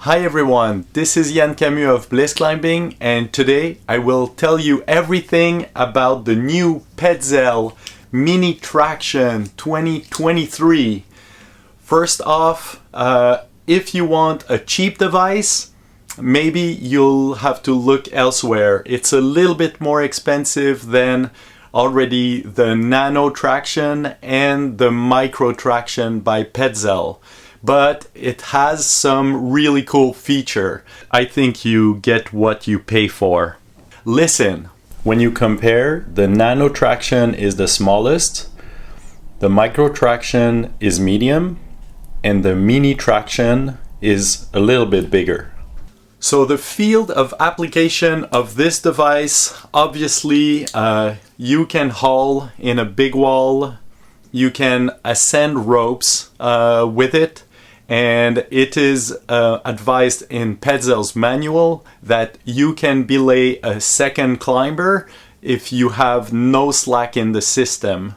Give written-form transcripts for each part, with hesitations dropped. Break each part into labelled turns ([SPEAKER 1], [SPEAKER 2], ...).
[SPEAKER 1] Hi everyone, this is Yann Camus of Bliss Climbing, and today I will tell you everything about the new Petzl Mini Traxion 2023. First off, if you want a cheap device, maybe you'll have to look elsewhere. It's a little bit more expensive than already the Nano Traxion and the Micro Traxion by Petzl. But it has some really cool feature. I think you get what you pay for. Listen, when you compare, the Nano Traxion is the smallest, the Micro Traxion is medium, and the Mini Traxion is a little bit bigger. So the field of application of this device, obviously, you can haul in a big wall, you can ascend ropes with it, and it is advised in Petzl's manual that you can belay a second climber if you have no slack in the system.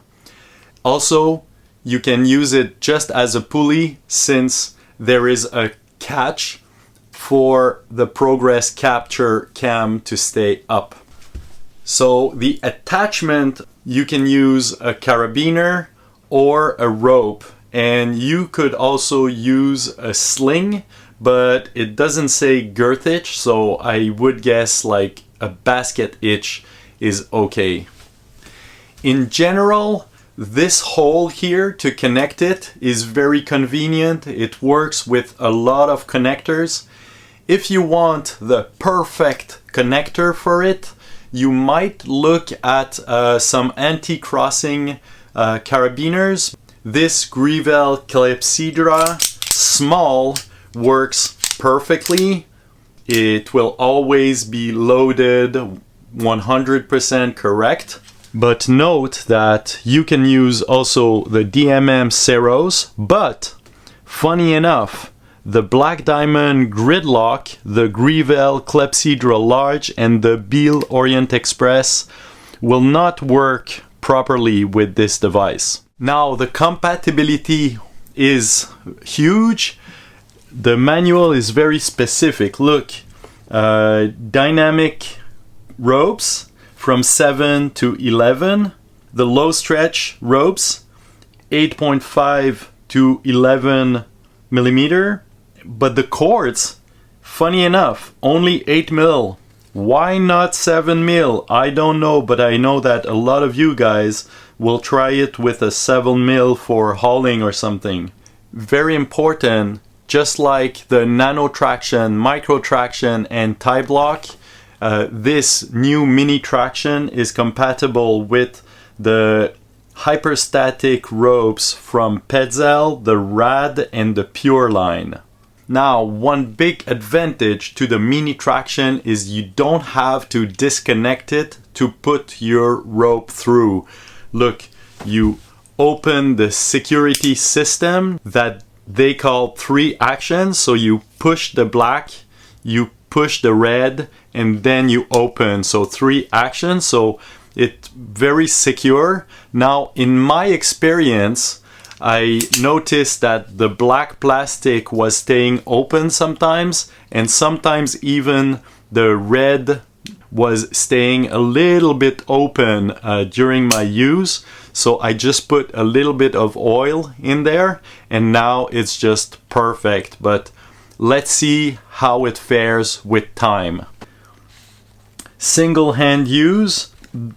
[SPEAKER 1] Also, you can use it just as a pulley since there is a catch for the progress capture cam to stay up. So the attachment, you can use a carabiner or a rope, and you could also use a sling, but it doesn't say girth hitch, so I would guess like a basket hitch is okay. In general, this hole here to connect it is very convenient. It works with a lot of connectors. If you want the perfect connector for it, you might look at some anti-crossing carabiners. This Grivel Clepsydra small works perfectly. It will always be loaded 100% correct. But note that you can use also the DMM Ceros, but funny enough, the Black Diamond Gridlock, the Grivel Clepsydra Large, and the Beal Orient Express will not work properly with this device. Now, the compatibility is huge. The manual is very specific. Look, dynamic ropes from 7 to 11. The low stretch ropes, 8.5 to 11 millimeter. But the cords, funny enough, only 8 mil. Why not 7 mil? I don't know, but I know that a lot of you guys will try it with a 7 mil for hauling or something. Very important, just like the Nano Traxion, Micro Traxion, and tie block, this new Mini Traxion is compatible with the hyperstatic ropes from Petzl, the Rad, and the Pure line. Now, one big advantage to the Mini Traxion is you don't have to disconnect it to put your rope through. Look, you open the security system that they call 3 actions. So you push the black, you push the red, and then you open. So 3 actions. So it's very secure. Now, in my experience, I noticed that the black plastic was staying open sometimes, and sometimes even the red was staying a little bit open during my use. So I just put a little bit of oil in there, and now it's just perfect. But let's see how it fares with time. Single hand use,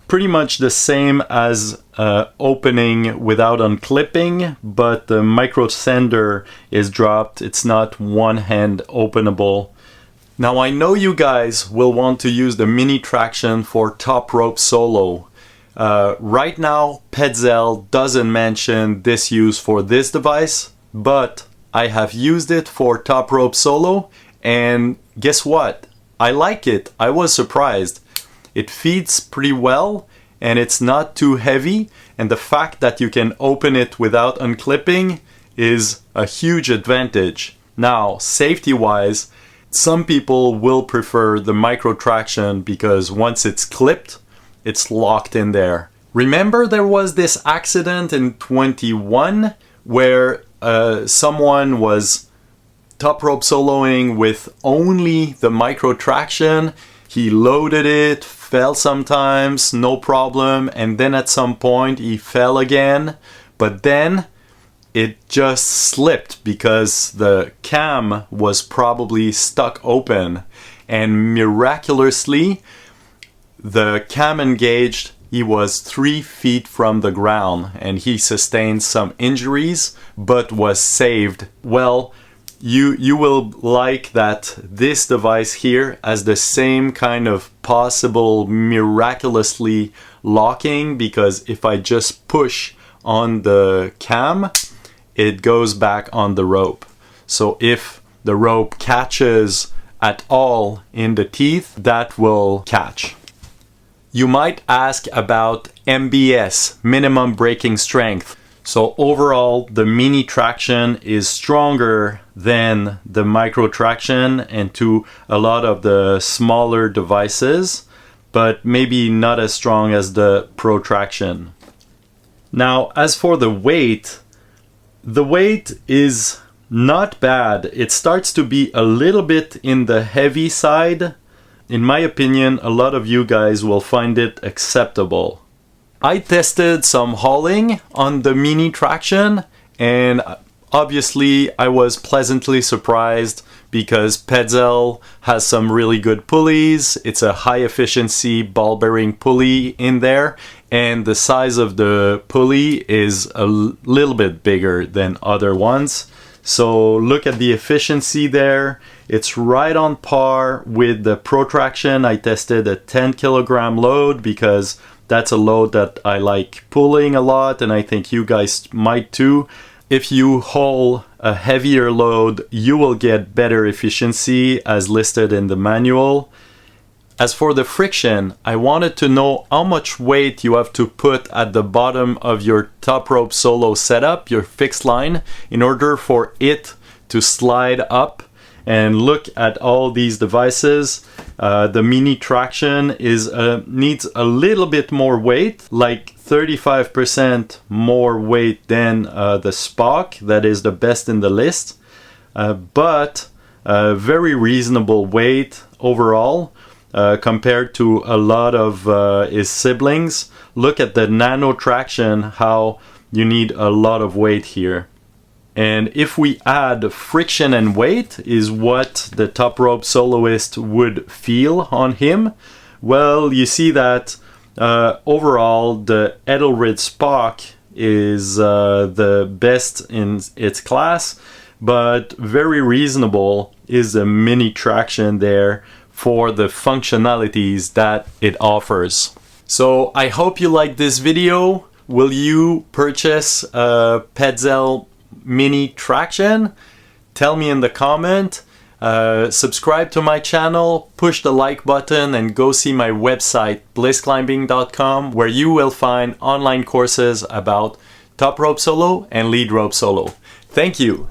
[SPEAKER 1] pretty much the same as opening without unclipping, but the micro sender is dropped. It's not one hand openable. Now, I know you guys will want to use the Mini Traxion for top rope solo. Right now, Petzl doesn't mention this use for this device, but I have used it for top rope solo, and guess what? I like it. I was surprised. It feeds pretty well, and it's not too heavy, and the fact that you can open it without unclipping is a huge advantage. Now, safety-wise, some people will prefer the Micro Traxion because once it's clipped, it's locked in there. Remember there was this accident in 21 where someone was top rope soloing with only the micro traction. He loaded it, fell sometimes, no problem, and then at some point he fell again, but then it just slipped because the cam was probably stuck open, and miraculously the cam engaged. He was 3 feet from the ground and he sustained some injuries but was saved. Well, you will like that this device here has the same kind of possible miraculously locking, because if I just push on the cam, it goes back on the rope. So if the rope catches at all in the teeth, that will catch. You might ask about MBS, minimum breaking strength. So overall, the Mini Traxion is stronger than the Micro Traxion and to a lot of the smaller devices, but maybe not as strong as the Pro Traxion. Now, as for the weight is not bad. It starts to be a little bit in the heavy side. In my opinion, a lot of you guys will find it acceptable. I tested some hauling on the Mini Traxion, and obviously I was pleasantly surprised because Petzl has some really good pulleys. It's a high efficiency ball bearing pulley in there, and the size of the pulley is a little bit bigger than other ones. So look at the efficiency there. It's right on par with the Pro Traxion. I tested a 10 kilogram load because that's a load that I like pulling a lot, and I think you guys might too. If you haul a heavier load, you will get better efficiency as listed in the manual. As for the friction, I wanted to know how much weight you have to put at the bottom of your top rope solo setup, your fixed line, in order for it to slide up. And look at all these devices. The Mini Traxion needs a little bit more weight, like 35% more weight than the Spock, that is the best in the list, but very reasonable weight overall. Compared to a lot of his siblings. Look at the Nano Traxion, how you need a lot of weight here. And if we add friction and weight is what the top rope soloist would feel on him, well, you see that overall the Edelrid Spock is the best in its class, but very reasonable is the Mini Traxion there for the functionalities that it offers. So I hope you liked this video. Will you purchase a Petzl Mini Traxion? Tell me in the comment. Subscribe to my channel, push the like button, and go see my website blissclimbing.com, where you will find online courses about top rope solo and lead rope solo. Thank you.